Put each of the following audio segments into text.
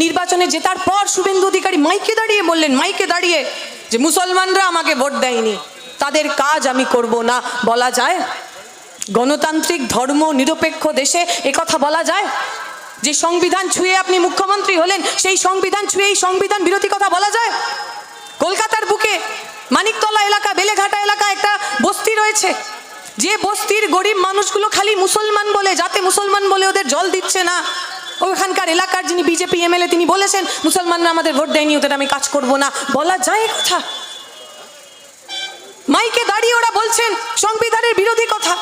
নির্বাচনে জেতার পর শুভেন্দু অধিকারী মাইকে দাঁড়িয়ে যে মুসলমানরা আমাকে ভোট দেয়নি, তাদের কাজ আমি করব না। বলা যায়? গণতান্ত্রিক ধর্ম নিরপেক্ষ দেশে একথা বলা যায়? যে সংবিধান ছুঁয়ে আপনি মুখ্যমন্ত্রী হলেন, সেই সংবিধান ছুঁয়ে এই সংবিধান বিরোধী কথা বলা যায়? কলকাতার বুকে মানিকতলা এলাকা, বেলেঘাটা এলাকা একটা বস্তি রয়েছে, যে বস্তির গরিব মানুষগুলো খালি মুসলমান বলে, যাতে মুসলমান বলে ওদের জল দিচ্ছে না, ওখানকার এলাকার যিনি বিজেপি এমএলএ তিনি বলেছেন মুসলমানরা আমাদের ভোট দেয়নি, ওদের আমি কাজ করব না। বলা যায় কথা? মাইকে দাঁড়িয়ে ওরা বলছেন সংবিধানের বিরোধী কথা,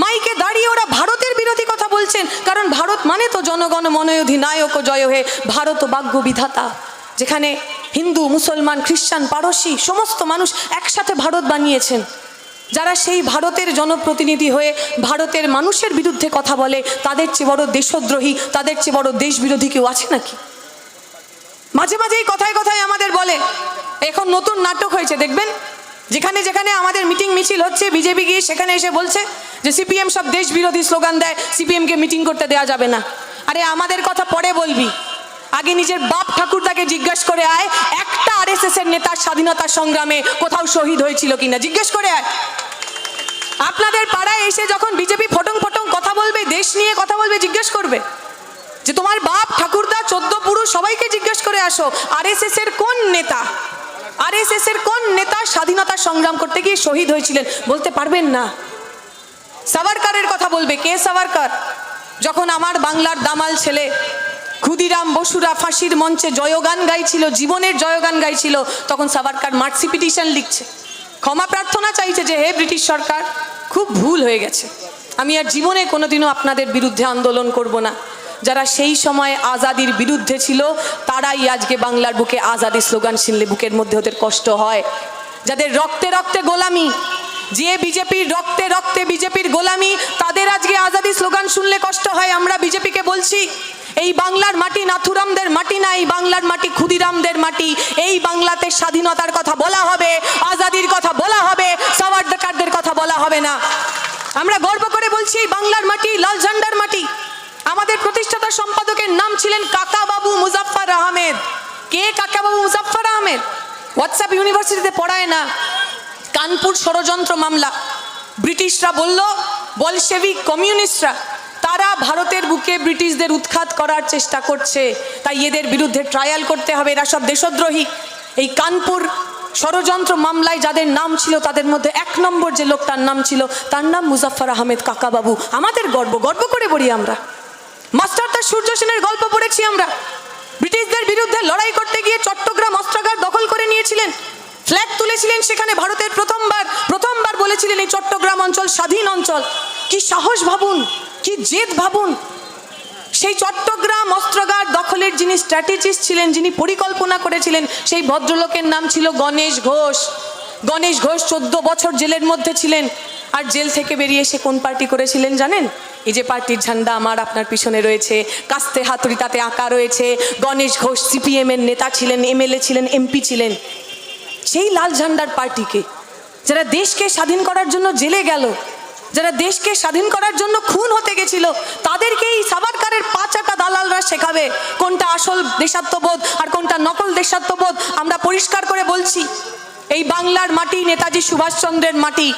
মাইকে দাঁড়িয়ে ওরা ভারতের বিরোধী কথা বলছেন। কারণ ভারত মানে তো জনগণ মন অধিনায়ক জয় হে, ভারত ভাগ্য বিধাতা, যেখানে হিন্দু মুসলমান খ্রিস্টান পারসি সমস্ত মানুষ একসাথে ভারত বানিয়েছেন। যারা সেই ভারতের জনপ্রতিনিধি হয়ে ভারতের মানুষের বিরুদ্ধে কথা বলে, তাদের চেয়ে বড় দেশদ্রোহী, তাদের চেয়ে বড় দেশ বিরোধী কেউ আছে নাকি? মাঝে মাঝেই কথায় কথায় আমাদের বলে, এখন নতুন নাটক হয়েছে দেখবেন, যেখানে যেখানে আমাদের মিটিং মিছিল হচ্ছে বিজেপি গিয়ে সেখানে এসে বলছে যে সিপিএম সব দেশ বিরোধী স্লোগান দেয়, সিপিএমকে মিটিং করতে দেওয়া যাবে না। আরে আমাদের কথা পরে বলবি, আগে নিজের বাপ ঠাকুরদাকে জিজ্ঞেস করে আয়, একটা আরএসএস এর নেতার স্বাধীনতা সংগ্রামে কোথাও শহীদ হয়েছিল কিনা জিজ্ঞেস করে আয়। আপনাদের পাড়ায় এসে যখন বিজেপি ফটং ফটং কথা বলবে, দেশ নিয়ে কথা বলবে, জিজ্ঞেস করবে যে তোমার বাপ ঠাকুরদা 14 পুরুষ সবাইকে জিজ্ঞেস করে আসো আরএসএস এর কোন নেতা, আরএসএস এর কোন নেতা স্বাধীনতা সংগ্রাম করতে গিয়ে শহীদ হয়েছিলেন, বলতে পারবেন না। সাভারকারের কথা বলবে, কে সাভারকার? যখন আমার বাংলার দামাল ছেলে ক্ষুদিরাম বসুরা ফাঁসির মঞ্চে জয়গান গাইছিল, জীবনের জয়গান গাইছিল, তখন সাভারকার মার্সি পিটিশন লিখছে, ক্ষমা প্রার্থনা চাইছে যে হে ব্রিটিশ সরকার, খুব ভুল হয়ে গেছে, আমি আর জীবনে কোনোদিনও আপনাদের বিরুদ্ধে আন্দোলন করব না। যারা সেই সময় আজাদির বিরুদ্ধে ছিল তারাই আজকে বাংলার বুকে আজাদি স্লোগান শুনলে বুকের মধ্যে ওদের কষ্ট হয়। যাদের রক্তে রক্তে গোলামি, যে বিজেপির রক্তে রক্তে বিজেপির গোলামি, তাদের আজকে আজাদি স্লোগান শুনলে কষ্ট হয়। আমরা বিজেপিকে বলছি, এই বাংলার মাটি নাথুরামদের মাটি না, এই বাংলার মাটি ক্ষুদিরামদের মাটি। এই বাংলাতে স্বাধীনতার কথা বলা হবে, আজাদির কথা বলা হবে, সাভারকারদের কথা বলা হবে না। আমরা গর্ব করে বলছি এই বাংলার মাটি লাল ঝান্ডার মাটি। আমাদের প্রতিষ্ঠাতা সম্পাদকের নাম ছিলেন কাকাবাবু মুজাফফর আহমেদ। কে কাকাবাবু মুজাফফর আহমেদ? হোয়াটসঅ্যাপ ইউনিভার্সিটিতে পড়ায় না, কানপুর ষড়যন্ত্র মামলা, ব্রিটিশরা বলল বলশেভিক কমিউনিস্টরা তারা ভারতের বুকে ব্রিটিশদের উৎখাত করার চেষ্টা করছে, তাই এদের বিরুদ্ধে ট্রায়াল করতে হবে, এরা সব দেশদ্রোহী। এই কানপুর ষড়যন্ত্র মামলায় যাদের নাম ছিল তাদের মধ্যে 1 নম্বর যে লোকটার নাম ছিল তার নাম মুজাফফর আহমেদ কাকাবাবু। আমাদের গর্ব, গর্ব করে বলি আমরা। মাস্টারদা সূর্য সেনের গল্প পড়েছি আমরা, ব্রিটিশদের বিরুদ্ধে লড়াই করতে গিয়ে চট্টগ্রাম অস্ত্রাগার দখল করে নিয়েছিলেন, ফ্ল্যাগ তুলেছিলেন সেখানে, ভারতের প্রথমবার বলেছিলেন এই চট্টগ্রাম অঞ্চল স্বাধীন অঞ্চল। কি সাহস ভাবুন, কি জেদ ভাবুন। সেই চট্টগ্রাম অস্ত্রাগার দখলের যিনি স্ট্র্যাটেজিস্ট ছিলেন, যিনি পরিকল্পনা করেছিলেন, সেই ভদ্রলোকের নাম ছিল গণেশ ঘোষ। গণেশ ঘোষ 14 বছর জেলের মধ্যে ছিলেন, আর জেল থেকে বেরিয়ে এসে কোন পার্টি করেছিলেন জানেন? এই যে পার্টির ঝান্ডা আমার আপনার পিছনে রয়েছে, কাস্তে হাতুড়ি তাতে আঁকা রয়েছে, গণেশ ঘোষ সিপিএম এর নেতা ছিলেন, এমএলএ ছিলেন, এমপি ছিলেন। সেই লাল ঝান্ডার পার্টিকে যারা দেশকে স্বাধীন করার জন্য জেলে গেল, যারা দেশকে স্বাধীন করার জন্য খুন হতে গেছিল, তাদেরকে এই সাভারকারের 5 আটা দালালরা শেখাবে কোনটা আসল দেশাত্মবোধ আর কোনটা নকল দেশাত্মবোধ। আমরা পরিষ্কার করে বলছি, এই বাংলার মাটি নেতাজি সুভাষচন্দ্রের মাটি।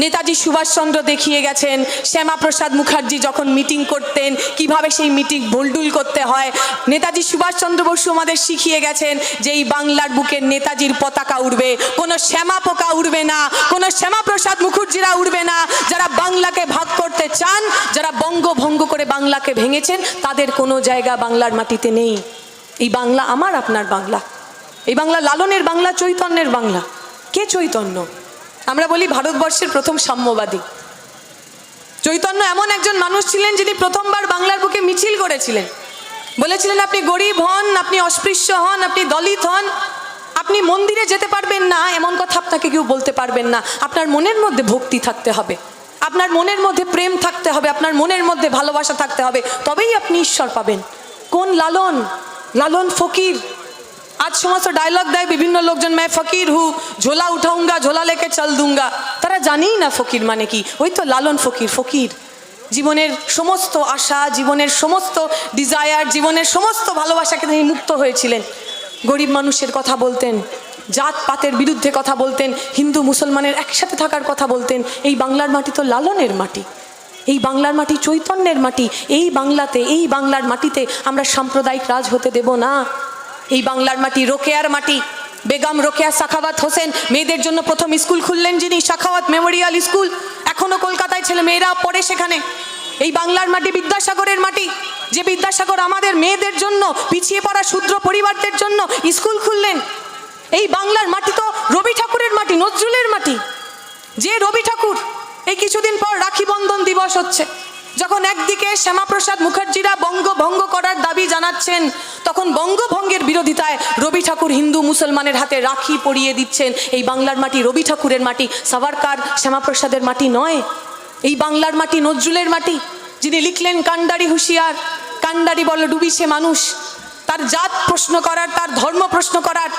নেতাজি সুভাষচন্দ্র দেখিয়ে গেছেন শ্যামাপ্রসাদ মুখার্জি যখন মিটিং করতেন কিভাবে সেই মিটিং ভুলডুল করতে হয়। নেতাজি সুভাষচন্দ্র বসু আমাদের শিখিয়ে গেছেন যে এই বাংলার বুকে নেতাজির পতাকা উড়বে, কোনো শ্যামা পোকা উড়বে না, কোনো শ্যামাপ্রসাদ মুখার্জিরা উড়বে না। যারা বাংলাকে ভাগ করতে চান, যারা বঙ্গভঙ্গ করে বাংলাকে ভেঙেছেন, তাদের কোনো জায়গা বাংলার মাটিতে নেই। এই বাংলা আমার আপনার বাংলা, এই বাংলা লালনের বাংলা, চৈতন্যের বাংলা। কে চৈতন্য? আমরা বলি ভারতবর্ষের প্রথম সাম্যবাদী। চৈতন্য এমন একজন মানুষ ছিলেন যিনি প্রথমবার বাংলার বুকে মিছিল করেছিলেন, বলেছিলেন আপনি গরিব হন, আপনি অস্পৃশ্য হন, আপনি দলিত হন, আপনি মন্দিরে যেতে পারবেন না, এমন কথা আপনাকে কেউ বলতে পারবেন না। আপনার মনের মধ্যে ভক্তি থাকতে হবে, আপনার মনের মধ্যে প্রেম থাকতে হবে, আপনার মনের মধ্যে ভালোবাসা থাকতে হবে, তবেই আপনি ঈশ্বর পাবেন। কোন লালন? লালন ফকির। आज समस्त डायलॉग देय विभिन्न लोकजन, मैं फकीर हूँ, झोला उठाऊंगा, झोला लेके चल दूंगा। तारा जानी ना फकीर माने की, वही तो लालन फकीर। फकीर জীবনের সমস্ত আশা, জীবনের সমস্ত ডিজায়ার, জীবনের সমস্ত ভালোবাসাকে তিনি মুক্ত হয়েছিলেন। গরিব মানুষের কথা বলতেন, জাতপাতের বিরুদ্ধে কথা বলতেন, হিন্দু মুসলমানের একসাথে থাকার কথা বলতেন। এই বাংলার মাটি তো লালনের মাটি, এই বাংলার মাটি চৈতন্যের মাটি। এই বাংলাতে, এই বাংলার মাটিতে আমরা সাম্প্রদায়িক রাজ হতে দেব না। এই বাংলার মাটি রোকেয়ার মাটি। বেগম রোকেয়া সাখাওয়াত হোসেন মেয়েদের জন্য প্রথম স্কুল খুললেন যিনি, সাখাওয়াত মেমোরিয়াল স্কুল। এখনো কলকাতায় ছেলে মেয়েরা পড়ে সেখানে। এই বাংলার মাটি বিদ্যাসাগরের মাটি, যে বিদ্যাসাগর আমাদের মেয়েদের জন্য, পিছিয়ে পড়া শূদ্র পরিবারদের জন্য স্কুল খুললেন। এই বাংলার মাটি তো রবি ঠাকুরের মাটি, নজরুলের মাটি। যে রবি ঠাকুর, এই কিছুদিন পর রাখি বন্ধন দিবস হচ্ছে, যখন একদিকে শ্যামাপ্রসাদ মুখার্জিরা বঙ্গভঙ্গ করার দাবি জানাচ্ছেন, তখন বঙ্গভঙ্গের বিরোধিতায় রবি ঠাকুর হিন্দু মুসলমানের হাতে রাখি পরিয়ে দিচ্ছেন। এই বাংলার মাটি রবি ঠাকুরের মাটি, সাভারকার শ্যামাপ্রসাদের মাটি নয়। এই বাংলার মাটি নজরুলের মাটি, যিনি লিখলেন কান্ডারি হুঁশিয়ার, কান্ডারি বল ডুবিছে মানুষ। তার জাত প্রশ্ন করার, তার ধর্ম প্রশ্ন করার,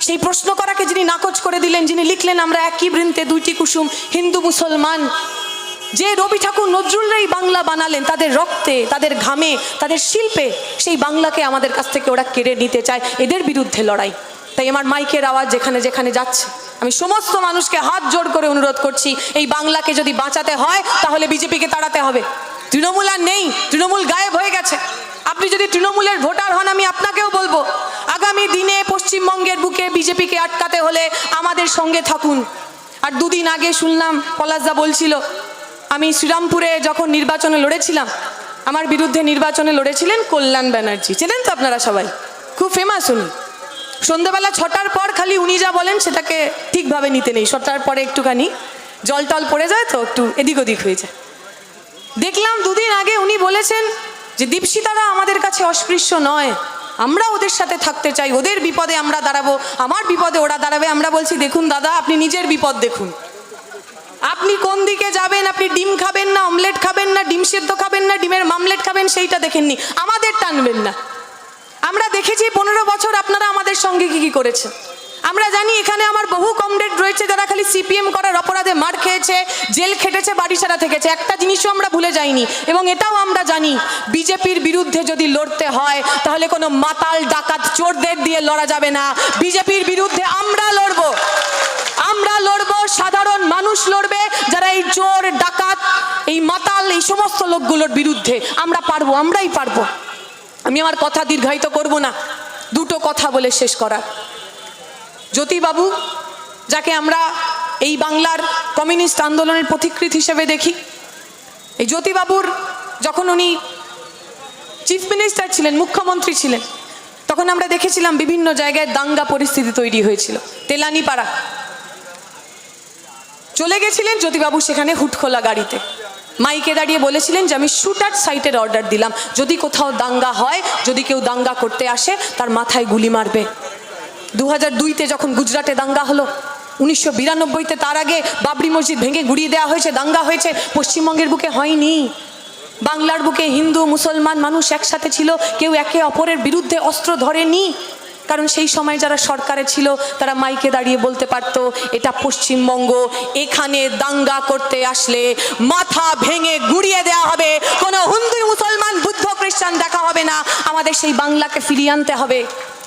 সেই প্রশ্ন করাকে যিনি নাকচ করে দিলেন, যিনি লিখলেন আমরা একই বৃন্তে দুইটি কুসুম, হিন্দু মুসলমান। যে রবি ঠাকুর নজরুলরাই বাংলা বানালেন, তাদের রক্তে, তাদের ঘামে, তাদের শিল্পে, সেই বাংলাকে আমাদের কাছ থেকে ওরা কেড়ে নিতে চায়। এদের বিরুদ্ধে লড়াই। তাই আমার মাইকের আওয়াজ যেখানে যেখানে যাচ্ছে, আমি সমস্ত মানুষকে হাত জোড় করে অনুরোধ করছি, এই বাংলাকে যদি বাঁচাতে হয় তাহলে বিজেপিকে তাড়াতে হবে। তৃণমূল আর নেই, তৃণমূল গায়েব হয়ে গেছে। আপনি যদি তৃণমূলের ভোটার হন, আমি আপনাকেও বলবো, আগামী দিনে পশ্চিমবঙ্গের বুকে বিজেপিকে আটকাতে হলে আমাদের সঙ্গে থাকুন। আর দুদিন আগে শুনলাম পলাশদা বলছিল, আমি শ্রীরামপুরে যখন নির্বাচনে লড়েছিলাম, আমার বিরুদ্ধে নির্বাচনে লড়েছিলেন কল্যাণ ব্যানার্জি, চেনেন তো আপনারা সবাই, খুব ফেমাস উনি। সন্ধ্যেবেলা 6টার পর খালি উনি যা বলেন সেটাকে ঠিকভাবে নিতে নেই। 6টার পরে একটুখানি জল টল পড়ে যায় তো, একটু এদিক ওদিক হয়ে যায়। দেখলাম দুদিন আগে উনি বলেছেন যে দীপশিতারা আমাদের কাছে অস্পৃশ্য নয়, আমরা ওদের সাথে থাকতে চাই, ওদের বিপদে আমরা দাঁড়াবো, আমার বিপদে ওরা দাঁড়াবে। আমরা বলছি দেখুন দাদা, আপনি নিজের বিপদ দেখুন, আপনি কোন দিকে যাবেন। আপনি ডিম খাবেন না অমলেট খাবেন না, ডিম সেদ্ধ খাবেন না ডিমের মামলেট খাবেন, সেইটা দেখেননি, আমাদের টানবেন না। আমরা দেখেছি 15 বছর আপনারা আমাদের সঙ্গে কি কি করেছে। আমরা জানি এখানে আমার বহু কমরেড রয়েছে যারা খালি সিপিএম করার অপরাধে মার খেয়েছে, জেল খেটেছে, বাড়ি ছাড়া থেকেছে। একটা জিনিসও আমরা ভুলে যাইনি। এবং এটাও আমরা জানি, বিজেপির বিরুদ্ধে যদি লড়তে হয় তাহলে কোনো মাতাল ডাকাত চোরদের দিয়ে লড়া যাবে না। বিজেপির বিরুদ্ধে আমরা লড়বো, আমরা লড়বো, সাধারণ মানুষ লড়বে, যারা এই চোর ডাকাত, এই মাতাল, এই সমস্ত লোকগুলোর বিরুদ্ধে আমরা পারবো, আমরাই পারবো। আমি আমার কথা দীর্ঘায়িত করব না, দুটো কথা বলে শেষ করা। জ্যোতিবাবু, যাকে আমরা এই বাংলার কমিউনিস্ট আন্দোলনের পথিকৃৎ হিসেবে দেখি, এই জ্যোতিবাবুর যখন উনি চিফ মিনিস্টার ছিলেন, মুখ্যমন্ত্রী ছিলেন, তখন আমরা দেখেছিলাম বিভিন্ন জায়গায় দাঙ্গা পরিস্থিতি তৈরি হয়েছিল। তেলানিপাড়া চলে গেছিলেন জ্যোতিবাবু, সেখানে হুটখোলা গাড়িতে মাইকে দাঁড়িয়ে বলেছিলেন যে আমি শুটার সাইটের অর্ডার দিলাম, যদি কোথাও দাঙ্গা হয়, যদি কেউ দাঙ্গা করতে আসে তার মাথায় গুলি মারবে। 2002-তে যখন গুজরাটে দাঙ্গা হলো, 1992-তে তার আগে বাবরি মসজিদ ভেঙে গুড়িয়ে দেওয়া হয়েছে, দাঙ্গা হয়েছে, পশ্চিমবঙ্গের বুকে হয়নি। বাংলার বুকে হিন্দু মুসলমান মানুষ একসাথে ছিল, কেউ একে অপরের বিরুদ্ধে অস্ত্র ধরেনি। কারণ সেই সময় যারা সরকারে ছিল তারা মাইকে দাঁড়িয়ে বলতে পারতো এটা পশ্চিমবঙ্গ, এখানে দাঙ্গা করতে আসলে মাথা ভেঙে গুড়িয়ে দেওয়া হবে, কোনো হিন্দু মুসলমান বুদ্ধ খ্রিস্টান দেখা হবে না, আমাদের সেই বাংলাকে ফিরিয়ে আনতে হবে।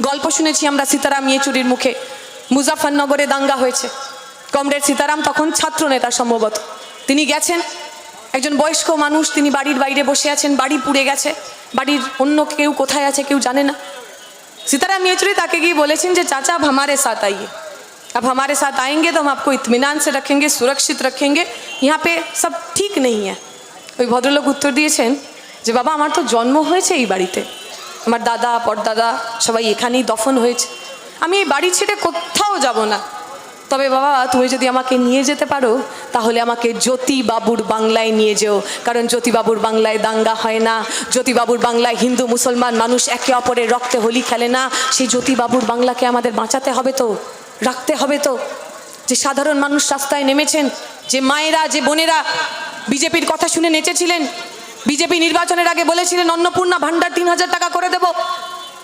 গল্প শুনেছি আমরা সীতারাম ইয়েচুরির মুখে, মুজাফফরনগরে দাঙ্গা হয়েছে, কমরেড সীতারাম তখন ছাত্র নেতা সম্ভবত, তিনি গেছেন, একজন বয়স্ক মানুষ, তিনি বাড়ির বাইরে বসে আছেন, বাড়ি পুড়ে গেছে, বাড়ির অন্য কেউ কোথায় আছে কেউ জানে না। सीताराम येचुरी ताके गई बोले जे चाचा अब हमारे साथ आइए, अब हमारे साथ आएंगे तो हम आपको इत्मीनान से रखेंगे, सुरक्षित रखेंगे, यहाँ पे सब ठीक नहीं है। ওই ভদ্রলোক উত্তর দিয়েছেন যে বাবা আমার তো জন্ম হয়েছে এই বাড়িতে, আমার দাদা পরদাদা সবাই এখানেই দফন হয়েছে, আমি এই বাড়ি ছেড়ে কোথাও যাব না, তবে বাবা তুমি যদি আমাকে নিয়ে যেতে পারো তাহলে আমাকে জ্যোতিবাবুর বাংলায় নিয়ে যেও, কারণ জ্যোতিবাবুর বাংলায় দাঙ্গা হয় না, জ্যোতিবাবুর বাংলায় হিন্দু মুসলমান মানুষ একে অপরের রক্তে হোলি খেলে না। সেই জ্যোতিবাবুর বাংলাকে আমাদের বাঁচাতে হবে তো, রাখতে হবে তো। যে সাধারণ মানুষ রাস্তায় নেমেছেন, যে মায়েরা, যে বোনেরা বিজেপির কথা শুনে নেচেছিলেন, বিজেপি নির্বাচনের আগে বলেছিলেন অন্নপূর্ণা ভান্ডার 3000 টাকা করে দেব,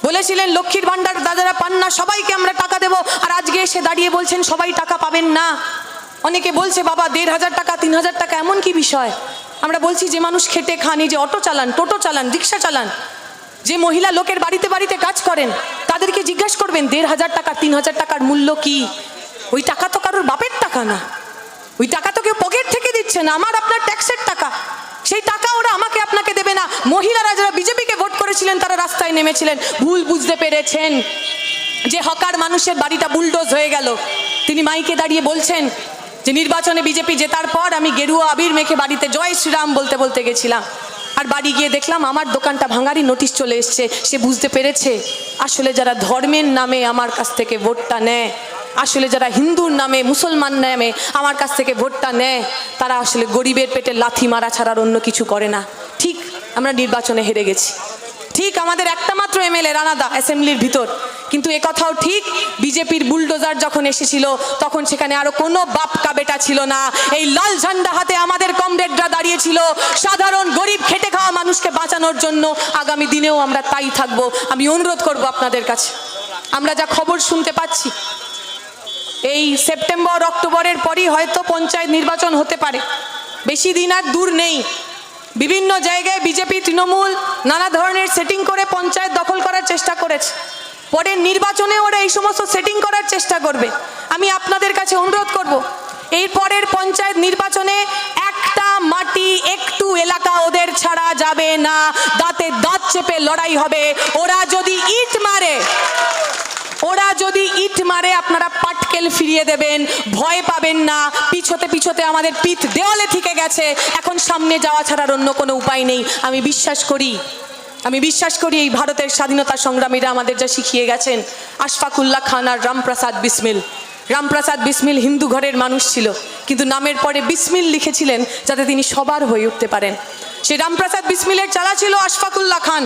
বলেছিলেন লক্ষ্মীর ভান্ডার দাদারা পান না সবাইকে আমরা টাকা দেব, আর আজকে এসে দাঁড়িয়ে বলছেন সবাই টাকা পাবেন না। অনেকে বলছে বাবা 1500 টাকা 3000 টাকা এমন কি বিষয়, আমরা বলছি যে মানুষ খেটে খানি, যে অটো চালান, টোটো চালান, রিক্সা চালান, যে মহিলা লোকের বাড়িতে বাড়িতে কাজ করেন, তাদেরকে জিজ্ঞাসা করবেন 1,500 টাকা 3,000 টাকার মূল্য কি? ওই টাকা তো কারোর বাপের টাকা না, ওই টাকা তো কেউ পকেট থেকে দিচ্ছে না, আমার আপনার ট্যাক্সের টাকা। সেই টাকা ওরা আমাকে আপনাকে দেবে না। মহিলারা যারা বিজেপিকে ভোট করেছিলেন তারা রাস্তায় নেমেছিলেন, ভুল বুঝতে পেরেছেন যে হকার মানুষের বাড়িটা বুলডোজ হয়ে গেল। তিনি মাইকে দাঁড়িয়ে বলছেন যে নির্বাচনে বিজেপি জেতার পর আমি গেরুয়া আবির মেখে বাড়িতে জয় শ্রীরাম বলতে বলতে গেছিলাম, আর বাড়ি গিয়ে দেখলাম আমার দোকানটা ভাঙারই নোটিশ চলে এসছে। সে বুঝতে পেরেছে আসলে যারা ধর্মের নামে আমার কাছ থেকে ভোটটা নেয়, আসলে যারা হিন্দুর নামে মুসলমান নামে আমার কাছ থেকে ভোটটা নেয়, তারা আসলে গরিবের পেটে লাথি মারা ছাড়ার অন্য কিছু করে না। ঠিক আমরা নির্বাচনে হেরে গেছি, ঠিক আমাদের একটা মাত্র এমএলএ রানাদা অ্যাসেম্বলির ভিতর, কিন্তু একথাও ঠিক বিজেপির বুলডোজার যখন এসেছিল তখন সেখানে আরো কোনো বাপকা বেটা ছিল না। এই লাল ঝান্ডা হাতে আমাদের কমরেডরা দাঁড়িয়েছিল সাধারণ গরিব খেটে খাওয়া মানুষকে বাঁচানোর জন্য। আগামী দিনেও আমরা তাই থাকবো। আমি অনুরোধ করব আপনাদের কাছে, আমরা যা খবর শুনতে পাচ্ছি এই সেপ্টেম্বর অক্টোবরের পরই হয়তো পঞ্চায়েত নির্বাচন হতে পারে, বেশি দিন আর দূর নেই। বিভিন্ন জায়গায় বিজেপি তৃণমূল নানা ধরনের সেটিং করে পঞ্চায়েত দখল করার চেষ্টা করেছে, পরের নির্বাচনে ওরা এই সমস্ত সেটিং করার চেষ্টা করবে। আমি আপনাদের কাছে অনুরোধ করব, এই পরের পঞ্চায়েত নির্বাচনে একটা মাটি একটু এলাকা ওদের ছাড়া যাবে না, দাঁতে দাঁত চেপে লড়াই হবে। ওরা যদি ইট মারে আপনারা পাটকেল ফিরিয়ে দেবেন, ভয় পাবেন না। পিছতে পিছতে আমাদের পিঠ দেওয়ালে থেকে গেছে, এখন সামনে যাওয়া ছাড়ার অন্য কোনো উপায় নেই। আমি বিশ্বাস করি এই ভারতের স্বাধীনতা সংগ্রামীরা আমাদের যা শিখিয়ে গেছেন। আশফাকুল্লাহ খান আর রামপ্রসাদ বিসমিল হিন্দু ঘরের মানুষ ছিল, কিন্তু নামের পরে বিসমিল লিখেছিলেন যাতে তিনি সবার হয়ে উঠতে পারেন। সেই রামপ্রসাদ বিসমিলের চালা ছিল আশফাকুল্লাহ খান।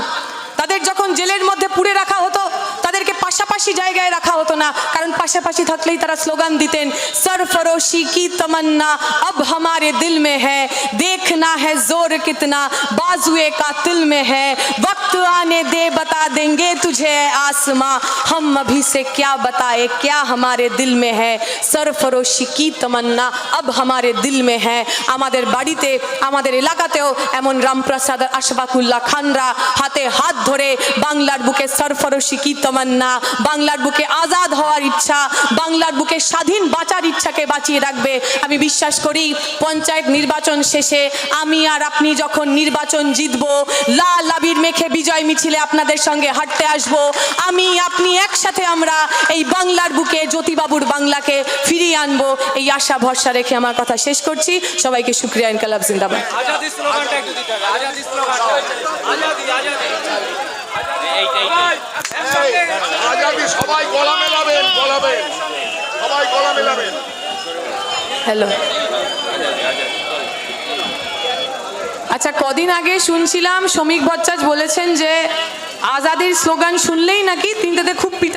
তাদের যখন জেলের মধ্যে পুড়ে রাখা হতো তাদেরকে পাশাপাশি জায়গায় রাখা হতো না, কারণ পাশাপাশি থাকলেই তারা স্লোগান দিতেন, সরফরোশি কি তমন্না अब हमारे दिल में है, देखना है जोर कितना बाजुए कातिल में है, वक्त आने दे बता देंगे तुझे आसमां, हम अभी से क्या बताए क्या हमारे दिल में है, সরফরোশি কি তমন্না अब हमारे दिल में है। আমাদের বাড়িতে আমাদের এলাকাতেও এমন রামপ্রসাদ আশফাকুল্লাহ খানরা হাতে হাত ধরে বাংলার বুকে সরফরোশি কি তমন্না, বাংলার বুকে আজাদ হওয়ার ইচ্ছা, বাংলার বুকে স্বাধীন বাঁচার ইচ্ছাকে বাঁচিয়ে রাখবে। আমি বিশ্বাস করি পঞ্চায়েত নির্বাচন শেষে আমি আর আপনি যখন নির্বাচন জিতব, লাল আবির মেখে বিজয় মিছিলে আপনাদের সঙ্গে হাঁটতে আসব। আমি আপনি একসাথে আমরা এই বাংলার বুকে জ্যোতিবাবুর বাংলাকে ফিরিয়ে আনবো, এই আশা ভরসা রেখে আমার কথা শেষ করছি। সবাইকে শুকরিয়া, ইনকালাব জিন্দাবাদ। হ্যালো, আচ্ছা, কদিন আগে শুনছিলাম শ্রমিক ভট্টাচার্য বলেছেন যে আজাদির স্লোগান শুনলেই নাকি তিনটাতে খুব পিটা